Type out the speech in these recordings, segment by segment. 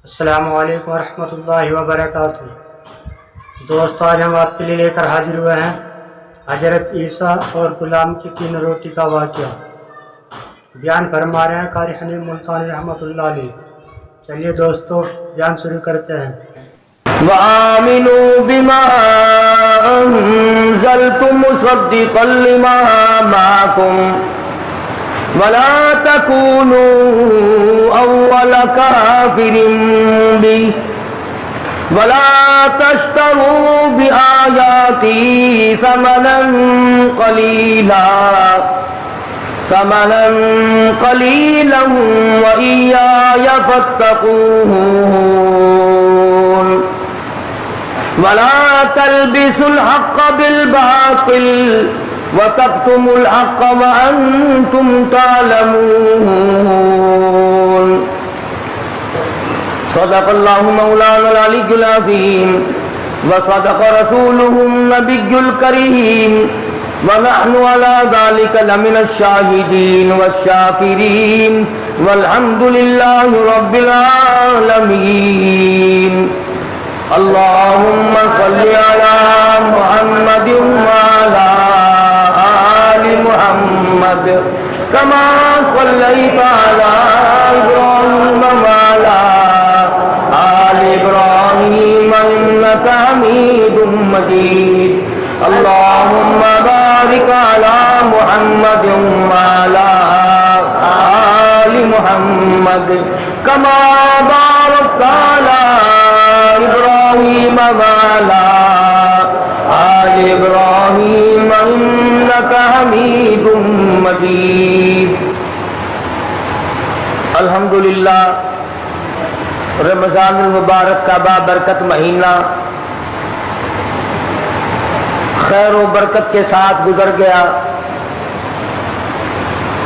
السلام علیکم ورحمۃ اللہ وبرکاتہ۔ دوستو، آج ہم آپ کے لیے لے کر حاضر ہوئے ہیں حضرت عیسیٰ اور غلام کی 3 روٹی کا واقعہ۔ بیان فرما رہے ہیں قاری حنیف ملتانی رحمۃ اللہ علیہ۔ چلیے دوستو، بیان شروع کرتے ہیں۔ وآمنوا بما أنزلت مصدقا لما معكم ولا تكونوا أول كافر به ولا تشتروا بآياتي ثمنا قليلا وإياي فاتقون ولا تلبسوا الحق بالباطل وتكتموا الحق وأنتم تعلمون صدق الله مولانا العلي العظيم وصدق رسوله النبي الكريم ونحن على ذلك لمن الشاهدين والشاكرين والحمد لله رب العالمين اللهم صل على محمد وعلى آل محمد كما صليت على إبراهيم وعلى آل إبراهيم إنك حميد مجيد اللهم بارك على محمد وعلى آل محمد كما باركت على إبراهيم وعلى آل إبراهيم إنك حميد مجيد۔ الحمدللہ، رمضان المبارک کا بابرکت مہینہ خیر و برکت کے ساتھ گزر گیا۔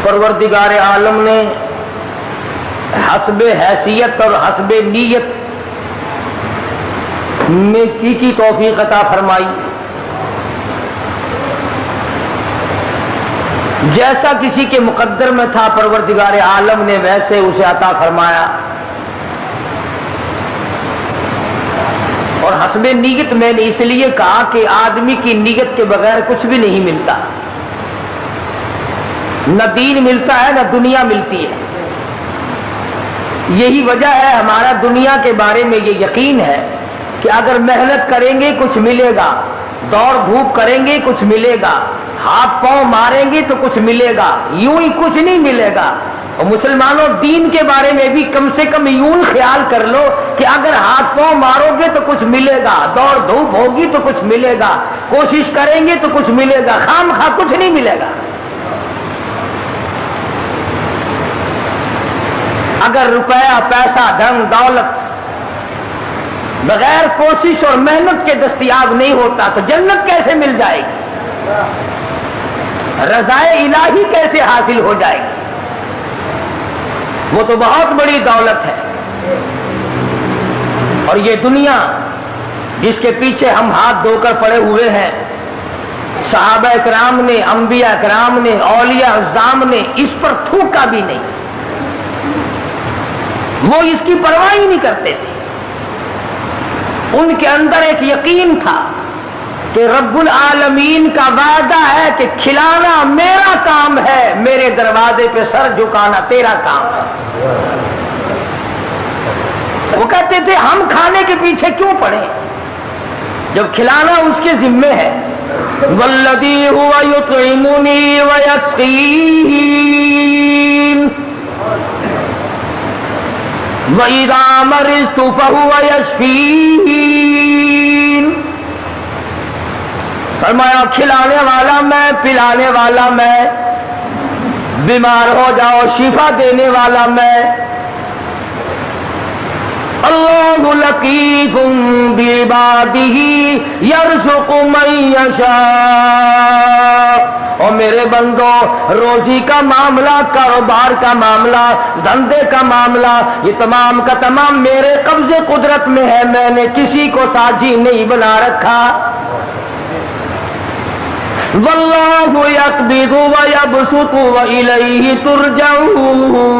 پروردگار عالم نے حسب حیثیت اور حسب نیت نیکی کی توفیق عطا فرمائی۔ جیسا کسی کے مقدر میں تھا پروردگار عالم نے ویسے اسے عطا فرمایا، اور حسب نیت میں نے اس لیے کہا کہ آدمی کی نیت کے بغیر کچھ بھی نہیں ملتا، نہ دین ملتا ہے نہ دنیا ملتی ہے۔ یہی وجہ ہے ہمارا دنیا کے بارے میں یہ یقین ہے کہ اگر محنت کریں گے کچھ ملے گا، دوڑ دھوپ کریں گے کچھ ملے گا، ہاتھ پاؤں ماریں گے تو کچھ ملے گا، یوں ہی کچھ نہیں ملے گا۔ اور مسلمانوں، دین کے بارے میں بھی کم سے کم یوں خیال کر لو کہ اگر ہاتھ پاؤں مارو گے تو کچھ ملے گا، دوڑ دھوپ ہوگی تو کچھ ملے گا، کوشش کریں گے تو کچھ ملے گا، خام خواہ کچھ نہیں ملے گا۔ اگر روپیہ، پیسہ، دھن دولت بغیر کوشش اور محنت کے دستیاب نہیں ہوتا تو جنت کیسے مل جائے گی؟ رضائے الہی کیسے حاصل ہو جائے گی؟ وہ تو بہت بڑی دولت ہے۔ اور یہ دنیا جس کے پیچھے ہم ہاتھ دھو کر پڑے ہوئے ہیں، صحابہ کرام نے، انبیاء کرام نے، اولیاء اعظام نے اس پر تھوکا بھی نہیں، وہ اس کی پرواہ ہی نہیں کرتے تھے۔ ان کے اندر ایک یقین تھا کہ رب العالمین کا وعدہ ہے کہ کھلانا میرا کام ہے، میرے دروازے پہ سر جھکانا تیرا کام ہے۔ وہ کہتے تھے ہم کھانے کے پیچھے کیوں پڑے جب کھلانا اس کے ذمے ہے۔ والذی هو یطعمنی ویسقین وَإِذَا مَرِضْتُ فَهُوَ يَشْفِينِ۔ فرمایا کھلانے والا میں، پلانے والا میں، بیمار ہو جاؤ شفا دینے والا میں۔ اللہ لطیف بعبادہ یرزق من یشاء۔ اور میرے بندو، روزی کا معاملہ، کاروبار کا معاملہ، دھندے کا معاملہ، یہ تمام کا تمام میرے قبضے قدرت میں ہے، میں نے کسی کو ساجی نہیں بنا رکھا۔ واللہ یقبض ویبسط وإلیہ ترجعون۔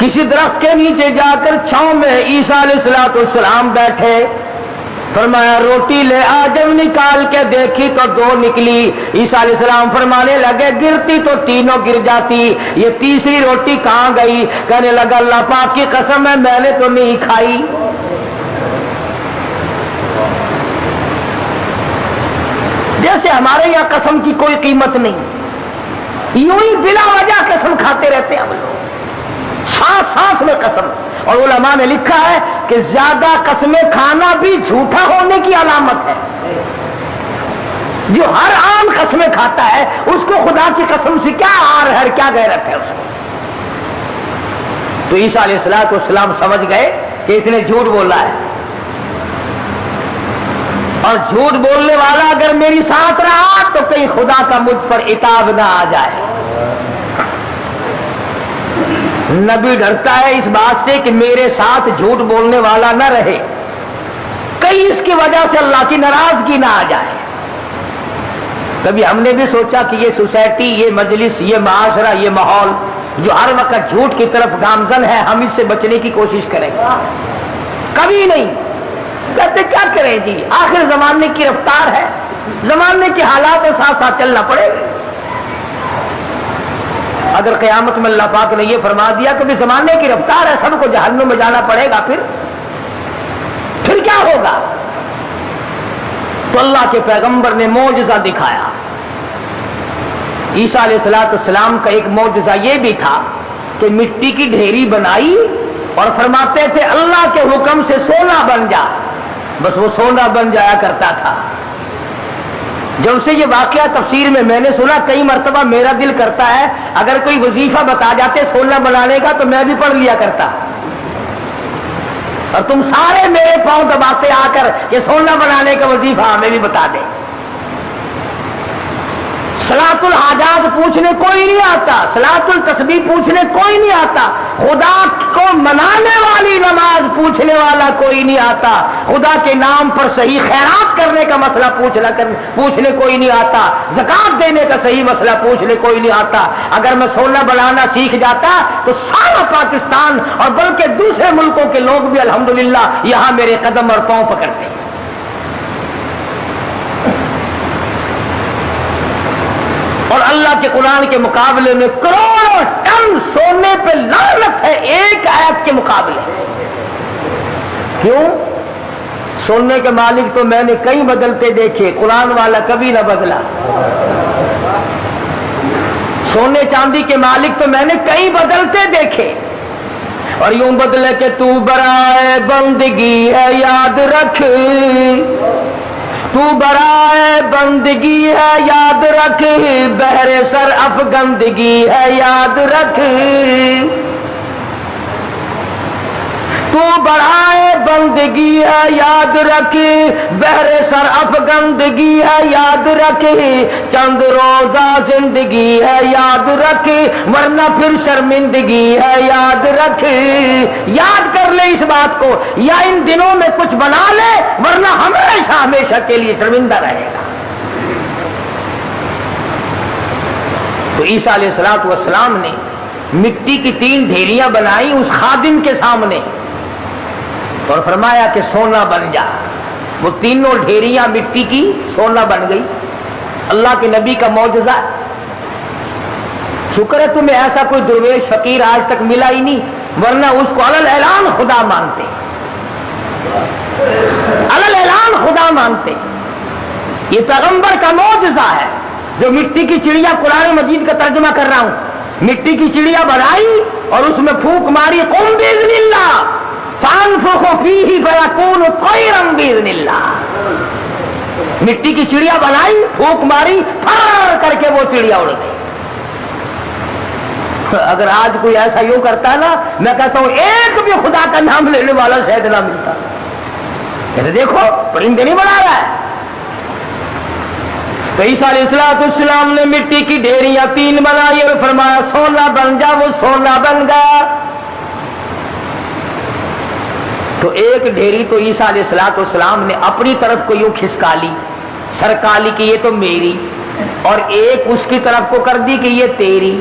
کسی درخت کے نیچے جا کر چھاؤں میں عیسیٰ علیہ السلام بیٹھے. فرمایا روٹی لے آ. جب نکال کے دیکھی تو 2 نکلی. عیسیٰ علیہ السلام فرمانے لگے گرتی تو تینوں گر جاتی, یہ تیسری روٹی کہاں گئی؟ کہنے لگا اللہ پاک کی قسم ہے میں نے تو نہیں کھائی. جیسے ہمارے یہاں قسم کی کوئی قیمت نہیں, یوں ہی بلا وجہ قسم کھاتے رہتے ہیں ہم لوگ, سانس سانس میں قسم. اور علماء نے لکھا ہے کہ زیادہ قسمیں کھانا بھی جھوٹا ہونے کی علامت ہے. جو ہر عام قسمیں کھاتا ہے اس کو خدا کی قسم سے کیا آر ہے, کیا غیرت ہے اس کو. تو عیسیٰ علیہ السلام سمجھ گئے کہ اس نے جھوٹ بولا ہے, اور جھوٹ بولنے والا اگر میری ساتھ رہا تو کہیں خدا کا مجھ پر عتاب نہ آ جائے. نبی ڈرتا ہے اس بات سے کہ میرے ساتھ جھوٹ بولنے والا نہ رہے, کہیں اس کی وجہ سے اللہ کی ناراضگی نہ آ جائے. کبھی ہم نے بھی سوچا کہ یہ سوسائٹی, یہ مجلس, یہ معاشرہ, یہ ماحول جو ہر وقت جھوٹ کی طرف گامزن ہے, ہم اس سے بچنے کی کوشش کریں؟ کبھی نہیں. کہتے کیا کریں جی, آخر زمانے کی رفتار ہے, زمانے کے حالات کے ساتھ ساتھ چلنا پڑے گا. اگر قیامت میں اللہ پاک نے یہ فرما دیا کہ زمانے کی رفتار ہے, سب کو جہنم میں جانا پڑے گا, پھر کیا ہوگا؟ تو اللہ کے پیغمبر نے معجزہ دکھایا. عیسیٰ علیہ السلام کا ایک معجزہ یہ بھی تھا کہ مٹی کی ڈھیری بنائی اور فرماتے تھے اللہ کے حکم سے سونا بن جا, بس وہ سونا بن جایا کرتا تھا. جب سے یہ واقعہ تفسیر میں نے سنا, کئی مرتبہ میرا دل کرتا ہے اگر کوئی وظیفہ بتا جاتے سونا بنانے کا تو میں بھی پڑھ لیا کرتا, اور تم سارے میرے پاؤں دباتے آ کر یہ سونا بنانے کا وظیفہ ہمیں بھی بتا دیں. صلاۃ الحاجات پوچھنے کوئی نہیں آتا, صلاۃ التسبیح پوچھنے کوئی نہیں آتا, خدا کو منانے والی نماز پوچھنے والا کوئی نہیں آتا, خدا کے نام پر صحیح خیرات کرنے کا مسئلہ پوچھنے کوئی نہیں آتا, زکات دینے کا صحیح مسئلہ پوچھنے کوئی نہیں آتا. اگر میں سونا بنانا سیکھ جاتا تو سارا پاکستان اور بلکہ دوسرے ملکوں کے لوگ بھی الحمدللہ یہاں میرے قدم اور پاؤں پکڑتے ہیں. اور اللہ کے قرآن کے مقابلے میں کروڑوں ٹن سونے پہ لعنت ہے ایک آیت کے مقابلے. کیوں؟ سونے کے مالک تو میں نے کئی بدلتے دیکھے, قرآن والا کبھی نہ بدلا. سونے چاندی کے مالک تو میں نے کئی بدلتے دیکھے, اور یوں بدلے کہ تو برائے بندگی ہے یاد رکھ, تو برائے بندگی ہے یاد رکھ, بہر سر افگندگی ہے یاد رکھ. تو برائے بندگی ہے یاد رکھ, بہر سر افگندگی ہے یاد رکھ, چند روزہ زندگی ہے یاد رکھ, ورنہ پھر شرمندگی ہے یاد رکھ. یاد کر لے اس بات کو, یا ان دنوں میں کچھ بنا لے ورنہ ہمیشہ ہمیشہ کے لیے شرمندہ رہے گا. تو عیسیٰ علیہ السلام نے مٹی کی 3 ڈھیریاں بنائی اس خادم کے سامنے اور فرمایا کہ سونا بن جا. وہ تینوں ڈھیریاں مٹی کی سونا بن گئی. اللہ کے نبی کا معجزہ. شکر ہے تمہیں ایسا کوئی درویش فقیر آج تک ملا ہی نہیں, ورنہ اس کو علل اعلان خدا مانتے, علل اعلان خدا مانتے. یہ پیغمبر کا معجزہ ہے جو مٹی کی چڑیا, قرآن مجید کا ترجمہ کر رہا ہوں, مٹی کی چڑیا بنائی اور اس میں پھونک ماری, قم باذن اللہ فانفخ فیہ فیکون طیرا باذن اللہ. مٹی کی چڑیا بنائی, پھونک ماری, پھر کر کے وہ چڑیا اڑ گئی. اگر آج کوئی ایسا یوں کرتا نا, میں کہتا ہوں ایک بھی خدا کا نام لینے والا شاید نہ ملتا. کہتے دیکھو پرندے نہیں بنا رہا ہے. تو عیسیٰ علیہ السلام نے مٹی کی ڈھیریاں 3 بنائی اور فرمایا سونا بن جا. وہ سونا بن گیا. تو ایک ڈھیری تو عیسیٰ علیہ السلام نے اپنی طرف کو یوں کھسکا لی, سرکا لی کہ یہ تو میری, اور ایک اس کی طرف کو کر دی کہ یہ تیری.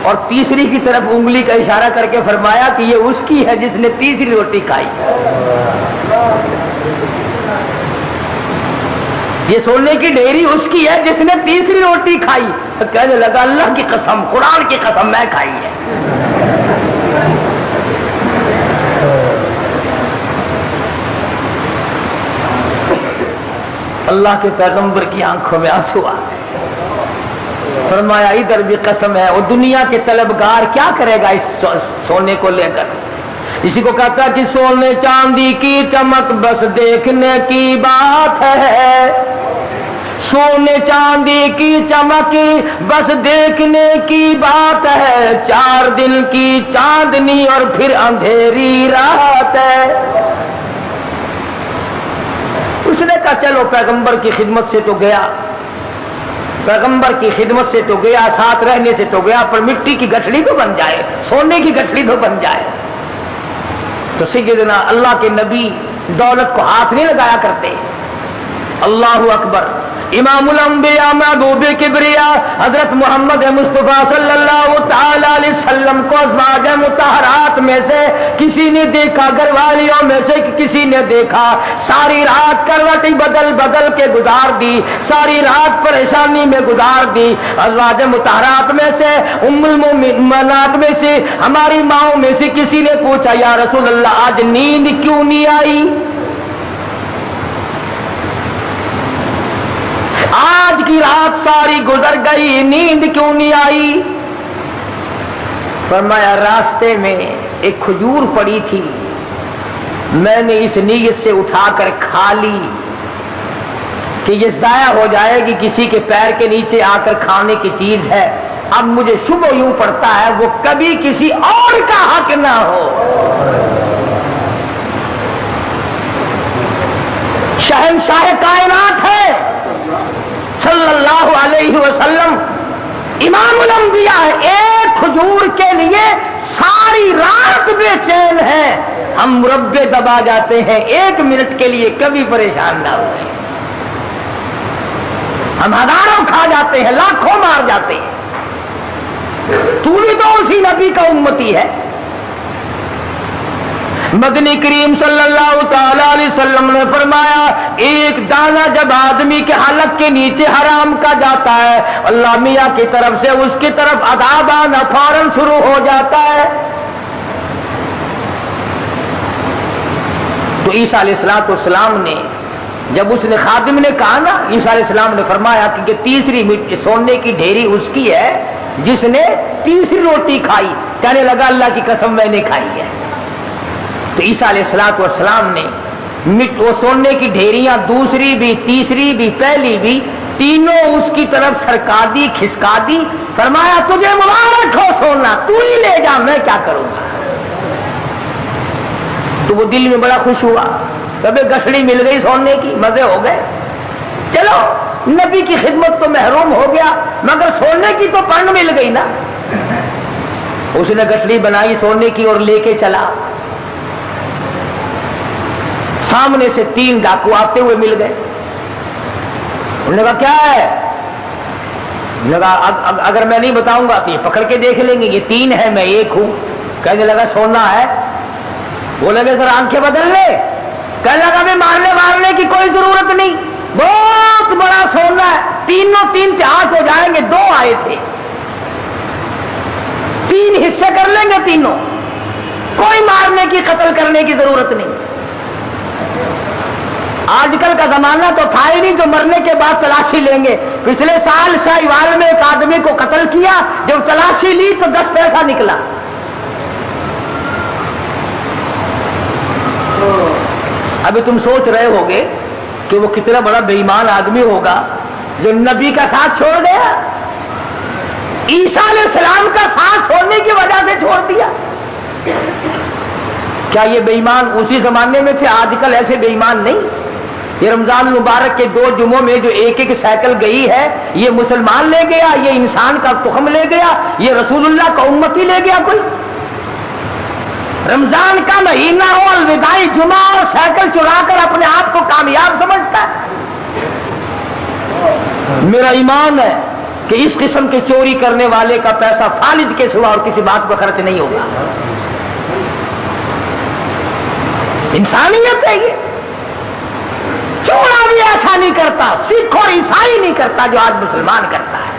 اور تیسری کی طرف انگلی کا اشارہ کر کے فرمایا کہ یہ اس کی ہے جس نے تیسری روٹی کھائی. یہ سونے کی ڈھیری اس کی ہے جس نے تیسری روٹی کھائی. تو کہنے لگا اللہ کی قسم، قرآن کی قسم، میں کھائی ہے. اللہ کے پیغمبر کی آنکھوں میں آنسو آ گئے. فرمایا ادھر بھی قسم ہے. وہ دنیا کے طلبگار کیا کرے گا اس سونے کو لے کر؟ اسی کو کہتا کہ سونے چاندی کی چمک بس دیکھنے کی بات ہے. سونے چاندی کی چمک بس دیکھنے کی بات ہے. 4 دن کی چاندنی اور پھر اندھیری رات ہے. اس نے کہا چلو پیغمبر کی خدمت سے تو گیا، پیغمبر کی خدمت سے تو گیا، ساتھ رہنے سے تو گیا، پر مٹی کی گٹھڑی تو بن جائے، سونے کی گٹھڑی تو بن جائے. تو سیدنا اللہ کے نبی دولت کو ہاتھ نہیں لگایا کرتے. اللہ اکبر. امام الانبیاء محبوب کبریا حضرت محمد مصطفیٰ صلی اللہ تعالی علیہ وسلم کو ازواج مطہرات میں سے کسی نے دیکھا، گھر والیوں میں سے کسی نے دیکھا، ساری رات کروٹی بدل بدل کے گزار دی، ساری رات پریشانی میں گزار دی. ازواج مطہرات میں سے ام المؤمنات میں سے ہماری ماؤں میں سے کسی نے پوچھا یا رسول اللہ آج نیند کیوں نہیں آئی؟ آج کی رات ساری گزر گئی، نیند کیوں نہیں آئی؟ فرمایا راستے میں ایک کھجور پڑی تھی، میں نے اس نیت سے اٹھا کر کھا لی کہ یہ ضائع ہو جائے گی، کسی کے پیر کے نیچے آ کر کھانے کی چیز ہے. اب مجھے شبہ یوں پڑتا ہے وہ کبھی کسی اور کا حق نہ ہو. شہنشاہ کائنات ہے صلی اللہ علیہ وسلم، امام الانبیاء ہے، ایک کھجور کے لیے ساری رات بے چین ہے. ہم مربے دبا جاتے ہیں، 1 منٹ کے لیے کبھی پریشان نہ ہوئے. ہم ہزاروں کھا جاتے ہیں، لاکھوں مار جاتے ہیں. تو بھی تو اسی نبی کا امتی ہے. مدنی کریم صلی اللہ تعالی علیہ وسلم نے فرمایا ایک دانہ جب آدمی کے حلق کے نیچے حرام کا جاتا ہے، اللہ میاں کی طرف سے اس کی طرف عذاب آنا فوراً شروع ہو جاتا ہے. تو عیسیٰ علیہ السلام نے جب اس نے خادم نے کہا نا، عیسیٰ علیہ السلام نے فرمایا کہ تیسری سونے کی ڈھیری اس کی ہے جس نے تیسری روٹی کھائی. کہنے لگا اللہ کی قسم میں نے کھائی ہے. تو عیسیٰ علیہ السلام نے وہ سونے کی ڈھیریاں دوسری بھی، تیسری بھی، پہلی بھی، تینوں اس کی طرف سرکا دی، کھسکا دی. فرمایا تجھے مبارک ہو سونا، تو ہی لے جا، میں کیا کروں گا. تو وہ دل میں بڑا خوش ہوا، کبھی گٹھڑی مل گئی سونے کی، مزے ہو گئے. چلو نبی کی خدمت تو محروم ہو گیا، مگر سونے کی تو پن مل گئی نا. اس نے گٹھڑی بنائی سونے کی اور لے کے چلا. سامنے سے 3 ڈاکو آتے ہوئے مل گئے. انہوں نے کہا کیا ہے؟ لگا اگر میں نہیں بتاؤں گا تو یہ پکڑ کے دیکھ لیں گے، یہ 3 ہے میں 1 ہوں. کہنے لگا سونا ہے. وہ لگے سر آنکھیں بدل لے. کہنے لگا بھی مارنے کی کوئی ضرورت نہیں، بہت بڑا سونا ہے، تینوں 3 سے 8 ہو جائیں گے. 2 آئے تھے، 3 حصے کر لیں گے تینوں، کوئی مارنے کی قتل کرنے کی ضرورت نہیں. آج کل کا زمانہ تو تھا ہی نہیں جو مرنے کے بعد تلاشی لیں گے. پچھلے سال شاہیوال میں ایک آدمی کو قتل کیا، جب تلاشی لی تو 10 پیسہ نکلا. ابھی تم سوچ رہے ہوگے کہ وہ کتنا بڑا بے ایمان آدمی ہوگا جو نبی کا ساتھ چھوڑ گیا. عیسیٰ علیہ السلام کا ساتھ چھوڑنے کی وجہ سے چھوڑ دیا. کیا یہ بے ایمان اسی زمانے میں تھے؟ آج کل ایسے بے ایمان نہیں. یہ رمضان المبارک کے 2 جمعوں میں جو ایک سائیکل گئی ہے، یہ مسلمان لے گیا، یہ انسان کا تخم لے گیا، یہ رسول اللہ کا امتی لے گیا. کوئی رمضان کا مہینہ ہو، الوداعی جمعہ اور سائیکل چلا کر اپنے آپ کو کامیاب سمجھتا ہے. میرا ایمان ہے کہ اس قسم کے چوری کرنے والے کا پیسہ فالج کے سوا اور کسی بات پر خرچ نہیں ہوگا. انسانیت ہے یہ. چورا بھی ایسا نہیں کرتا، سکھ اور عیسائی نہیں کرتا جو آج مسلمان کرتا ہے.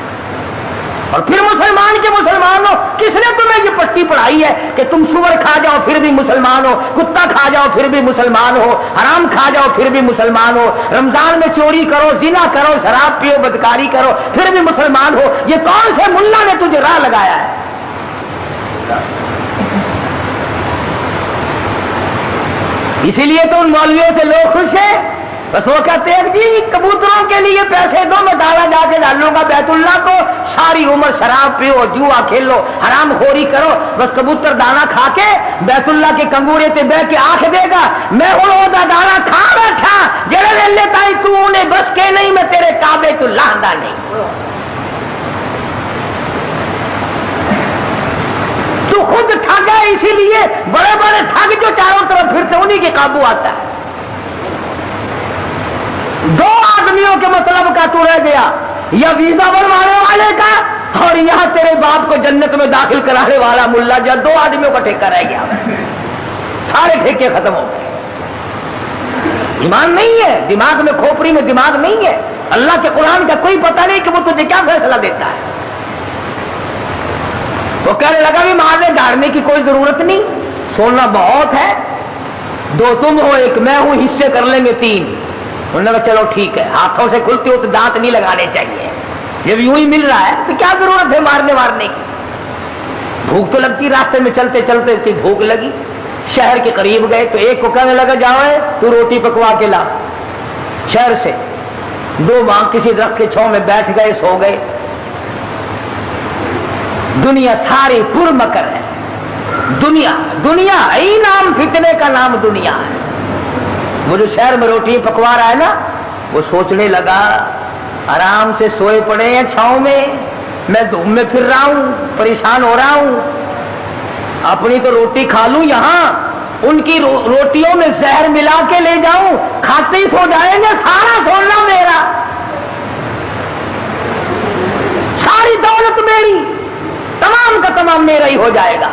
اور پھر مسلمان کے مسلمان ہو، کس نے تمہیں یہ پٹی پڑھائی ہے کہ تم سور کھا جاؤ پھر بھی مسلمان ہو، کتا کھا جاؤ پھر بھی مسلمان ہو، حرام کھا جاؤ پھر بھی مسلمان ہو، رمضان میں چوری کرو، زنا کرو، شراب پیو، بدکاری کرو پھر بھی مسلمان ہو؟ یہ کون سے ملا نے تجھے راہ لگایا ہے؟ اسی لیے تو ان مولویوں سے لوگ خوش ہیں. بس وہ کہتے ہیں جی کبوتروں کے لیے پیسے دو، میں ڈالا جا کے ڈالوں گا بیت اللہ کو، ساری عمر شراب پیو، جوا کھیلو، حرام خوری کرو، بس کبوتر دانا کھا کے بیت اللہ کے کنگورے تے بہ کے آنکھ دے گا میں ہوں دا دانا کھا بیٹھا جڑے ویلے تائی تو انہیں بس کے نہیں، میں تیرے کعبے تو لاندہ نہیں. تو خود ٹھگ ہے، اسی لیے بڑے بڑے ٹھگ جو چاروں طرف پھرتے انہی کے قابو آتا ہے. دو آدمیوں کے مطلب کا تو رہ گیا، یا ویزا بنوانے والے کا اور یہاں تیرے باپ کو جنت میں داخل کرانے والا ملا. جب دو آدمیوں کا ٹھیکہ رہ گیا، سارے ٹھیکے ختم ہو گئے. ایمان نہیں ہے دماغ میں، کھوپڑی میں دماغ نہیں ہے. اللہ کے قرآن کا کوئی پتہ نہیں کہ وہ تجھے کیا فیصلہ دیتا ہے. وہ کہنے لگا بھی مارنے ڈالنے کی کوئی ضرورت نہیں، سونا بہت ہے، دو تم ہو ایک میں ہوں، حصے کر لیں گے 3. انہوں نے کہا چلو ٹھیک ہے. ہاتھوں سے کھلتی ہو تو دانت نہیں لگانے چاہیے، جب یوں ہی مل رہا ہے تو کیا ضرورت ہے مارنے وارنے کی. بھوک تو لگتی، راستے میں چلتے چلتے اس کی بھوک لگی. شہر کے قریب گئے تو ایک کو کہنے لگا جاؤ تو روٹی پکوا کے لا. شہر سے 2 ماں کسی درخت کے چھاؤں میں بیٹھ گئے، سو گئے. دنیا ساری پر مکر ہے. دنیا دنیا ہی نام، فتنے کا نام دنیا ہے. وہ جو شہر میں روٹی پکوا رہا ہے نا، وہ سوچنے لگا آرام سے سوئے پڑے ہیں چھاؤں میں دھوپ میں پھر رہا ہوں، پریشان ہو رہا ہوں، اپنی تو روٹی کھا لوں، یہاں ان کی روٹیوں میں زہر ملا کے لے جاؤں، کھاتے ہی سو جائیں گے، سارا سونا میرا، ساری دولت میری، تمام کا تمام میرا ہی ہو جائے گا.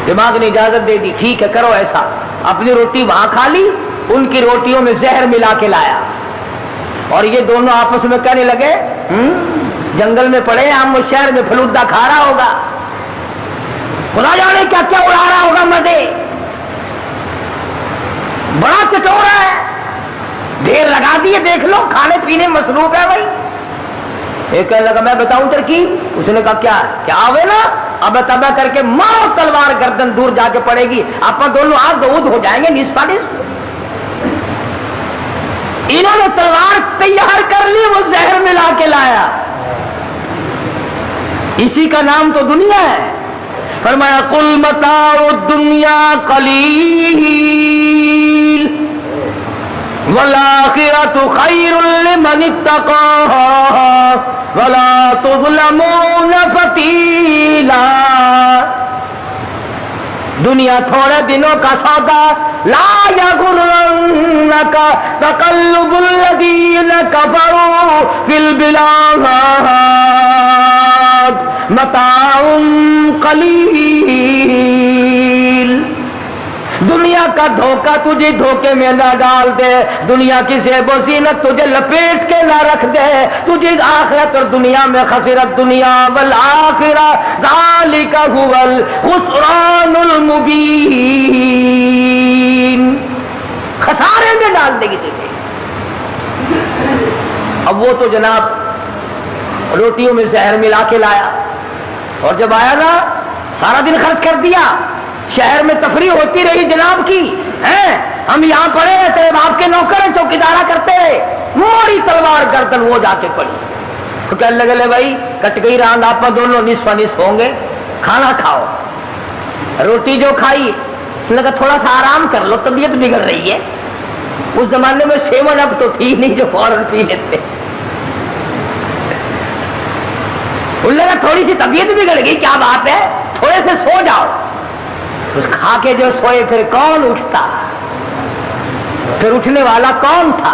دماغ نے اجازت دے دی، ٹھیک ہے کرو ایسا. اپنی روٹی وہاں کھا لی، ان کی روٹیوں میں زہر ملا کے لایا. اور یہ دونوں آپس میں کہنے لگے جنگل میں پڑے ہم، شہر میں فلودا کھا رہا ہوگا، خدا جانے کیا کیا اڑا رہا ہوگا مزے، بڑا چٹورا ہے، ڈھیر لگا دیے، دیکھ لو کھانے پینے مصروف ہے بھائی. ایک کہنے لگا میں بتاؤں ترکیب. اس نے کہا کیا آوے نا، اب تبا کر کے مارو تلوار، گردن دور جا کے پڑے گی، آپ دونوں آپ دودھ ہو جائیں گے نصف نصف. انہوں نے تلوار تیار کر لی، وہ زہر ملا کے لایا. اسی کا نام تو دنیا ہے. فرمایا قل متاع الدنیا قلیل والآخرۃ خیر لمن اتقى ولا تظلمون فتیلا. دنیا تھوڑے دنوں کا سودا، لا یغرنک تقلب الذین کفروا فی البلاد متاع قلیل. دنیا کا دھوکہ تجھے دھوکے میں نہ ڈال دے، دنیا کی زیب و زینت تجھے لپیٹ کے نہ رکھ دے، تجھے آخرت اور دنیا میں خسرت دنیا والآخرہ ذالک هو الخسران المبین. خسارے میں ڈال دے گی تجھے. اب وہ تو جناب روٹیوں میں زہر ملا کے لایا، اور جب آیا نا سارا دن خرچ کر دیا، شہر میں تفریح ہوتی رہی جناب کی، ہیں ہم یہاں پڑے ہیں، تیرے باپ کے نوکر ہیں، چوکیدارا کرتے رہے، موری تلوار گردن وہ جا کے پڑی. تو کہنے لگے لے بھائی کٹ گئی راند، آپ دونوں نصف نصف ہوں گے، کھانا کھاؤ. روٹی جو کھائی لگا تھوڑا سا آرام کر لو، طبیعت بگڑ رہی ہے. اس زمانے میں 7 اپ تو تھی نہیں جو فوراً پی لیتے. لگا تھوڑی سی طبیعت بگڑ گئی، کیا بات ہے، تھوڑے سے سو جاؤ. کھا کے جو سوئے پھر کون اٹھتا، پھر اٹھنے والا کون تھا؟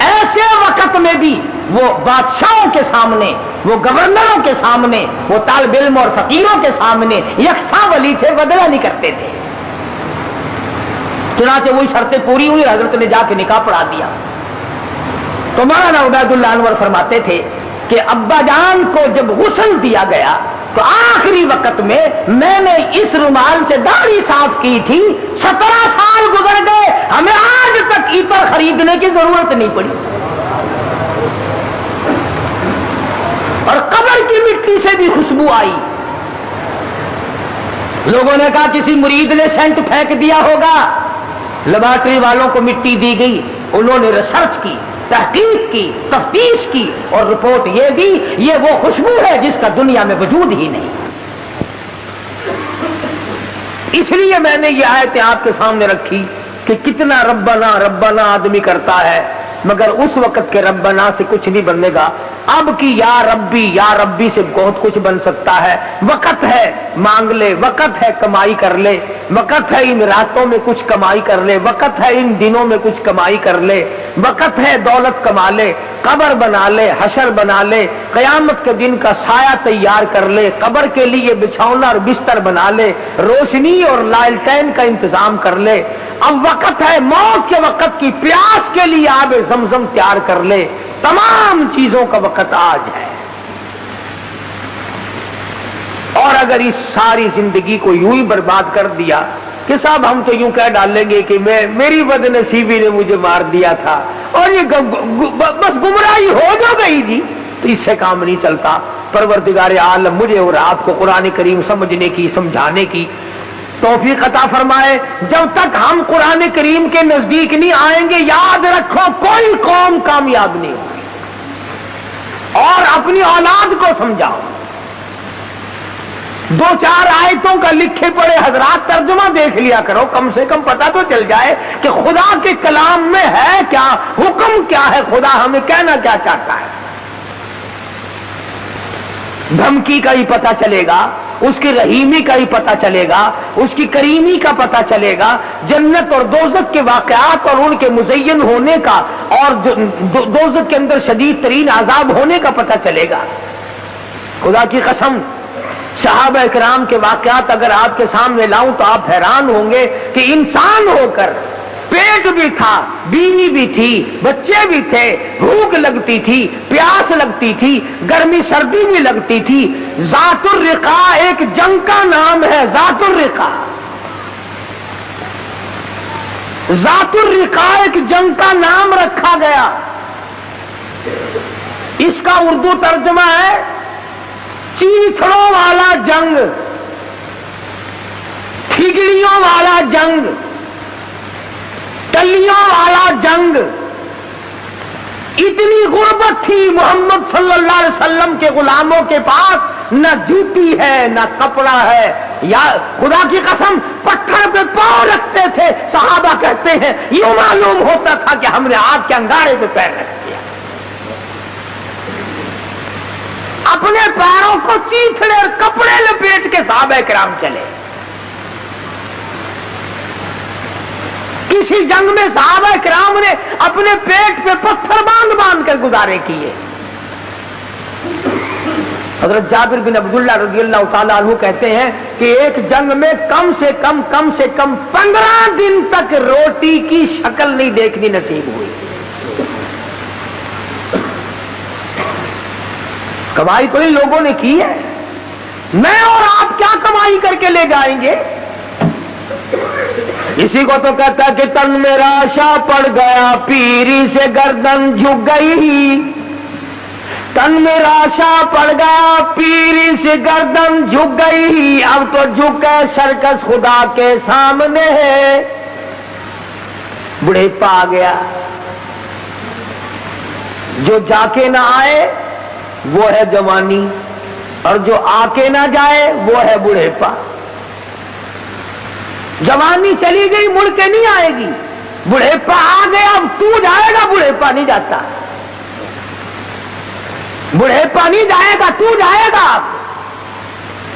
ایسے وقت میں بھی وہ بادشاہوں کے سامنے، وہ گورنروں کے سامنے، وہ طالب علم اور فقیروں کے سامنے یکساں ولی تھے، بدلہ نہیں کرتے تھے۔ چنانچہ وہی شرطیں پوری ہوئی، حضرت نے جا کے نکاح پڑھا دیا۔ تو مولانا عبید اللہ انور فرماتے تھے کہ ابا جان کو جب غسل دیا گیا تو آخری وقت میں نے اس رومال سے داڑھی صاف کی تھی، 17 سال گزر گئے، ہمیں آج تک عطر خریدنے کی ضرورت نہیں پڑی۔ اور قبر کی مٹی سے بھی خوشبو آئی۔ لوگوں نے کہا کسی مرید نے سینٹ پھینک دیا ہوگا، لیبارٹری والوں کو مٹی دی گئی، انہوں نے ریسرچ کی، تحقیق کی، تفتیش کی اور رپورٹ یہ دی یہ وہ خوشبو ہے جس کا دنیا میں وجود ہی نہیں۔ اس لیے میں نے یہ آیتیں آپ کے سامنے رکھی کہ کتنا ربنا ربنا آدمی کرتا ہے، مگر اس وقت کے ربنا سے کچھ نہیں بنے گا۔ اب کی یا ربی سے بہت کچھ بن سکتا ہے۔ وقت ہے مانگ لے، وقت ہے کمائی کر لے، وقت ہے ان راتوں میں کچھ کمائی کر لے، وقت ہے ان دنوں میں کچھ کمائی کر لے، وقت ہے دولت کما لے، قبر بنا لے، حشر بنا لے، قیامت کے دن کا سایہ تیار کر لے، قبر کے لیے بچھونا اور بستر بنا لے، روشنی اور لالٹین کا انتظام کر لے۔ اب وقت ہے موت کے وقت کی پیاس کے لیے آب زمزم تیار کر لے۔ تمام چیزوں کا وقت آج ہے۔ اور اگر اس ساری زندگی کو یوں ہی برباد کر دیا کہ صاحب ہم تو یوں کہہ ڈالیں گے کہ میری بد نصیبی نے مجھے مار دیا تھا اور یہ بس گمراہی ہو جو گئی جی، تو اس سے کام نہیں چلتا۔ پروردگار عالم مجھے اور آپ کو قرآن کریم سمجھنے کی، سمجھانے کی توفیق عطا فرمائے۔ جب تک ہم قرآن کریم کے نزدیک نہیں آئیں گے، یاد رکھو کوئی قوم کامیاب نہیں ہوگی۔ اور اپنی اولاد کو سمجھاؤ، 2-4 آیتوں کا لکھے پڑے حضرات ترجمہ دیکھ لیا کرو، کم سے کم پتہ تو چل جائے کہ خدا کے کلام میں ہے کیا، حکم کیا ہے، خدا ہمیں کہنا کیا چاہتا ہے۔ دھمکی کا ہی پتہ چلے گا، اس کی رحیمی کا ہی پتہ چلے گا، اس کی کریمی کا پتہ چلے گا، جنت اور دوزخ کے واقعات اور ان کے مزین ہونے کا اور دوزخ کے اندر شدید ترین عذاب ہونے کا پتہ چلے گا۔ خدا کی قسم صحابہ کرام کے واقعات اگر آپ کے سامنے لاؤں تو آپ حیران ہوں گے کہ انسان ہو کر پیٹ بھی تھا، بیوی بھی تھی، بچے بھی تھے، بھوک لگتی تھی، پیاس لگتی تھی، گرمی سردی بھی لگتی تھی۔ ذات الرقا ایک جنگ کا نام ہے، ذات الرقا، ذات الرقا ایک جنگ کا نام رکھا گیا۔ اس کا اردو ترجمہ ہے چیتڑوں والا جنگ، ٹھگڑیوں والا جنگ، ٹلیوں والا جنگ۔ اتنی غربت تھی محمد صلی اللہ علیہ وسلم کے غلاموں کے پاس، نہ جوتی ہے نہ کپڑا ہے، یا خدا کی قسم پتھر پہ پاؤں رکھتے تھے۔ صحابہ کہتے ہیں یوں معلوم ہوتا تھا کہ ہم نے آگ کے انگارے پہ پیر رکھ دیا۔ اپنے پیروں کو چیتڑے اور کپڑے لپیٹ کے صحابہ کرام چلے۔ کسی جنگ میں صحابہ کرام نے اپنے پیٹ پہ پتھر باندھ باندھ کر گزارے کیے۔ حضرت جابر بن عبداللہ رضی اللہ تعالیٰ عنہ کہتے ہیں کہ ایک جنگ میں کم سے کم 15 دن تک روٹی کی شکل نہیں دیکھنی نصیب ہوئی۔ کمائی تو ان لوگوں نے کی ہے، میں اور آپ کیا کمائی کر کے لے جائیں گے؟ اسی کو تو کہتا ہے کہ تن میرا شا پڑ گیا، پیری سے گردن جھک گئی۔ تن میرا شا پڑ گیا، پیری سے گردن جھک گئی، اب تو جھک گئے سرکس خدا کے سامنے ہے۔ بڑھیپا آ گیا، جو جا کے نہ آئے وہ ہے جوانی، اور جو آ کے نہ جائے وہ ہے بڑھیپا۔ جوانی چلی گئی مڑ کے نہیں آئے گی، بڑھیپا آ گیا اب تو جائے گا، بڑھیپا نہیں جاتا، بڑھیپا نہیں جائے گا تو جائے گا۔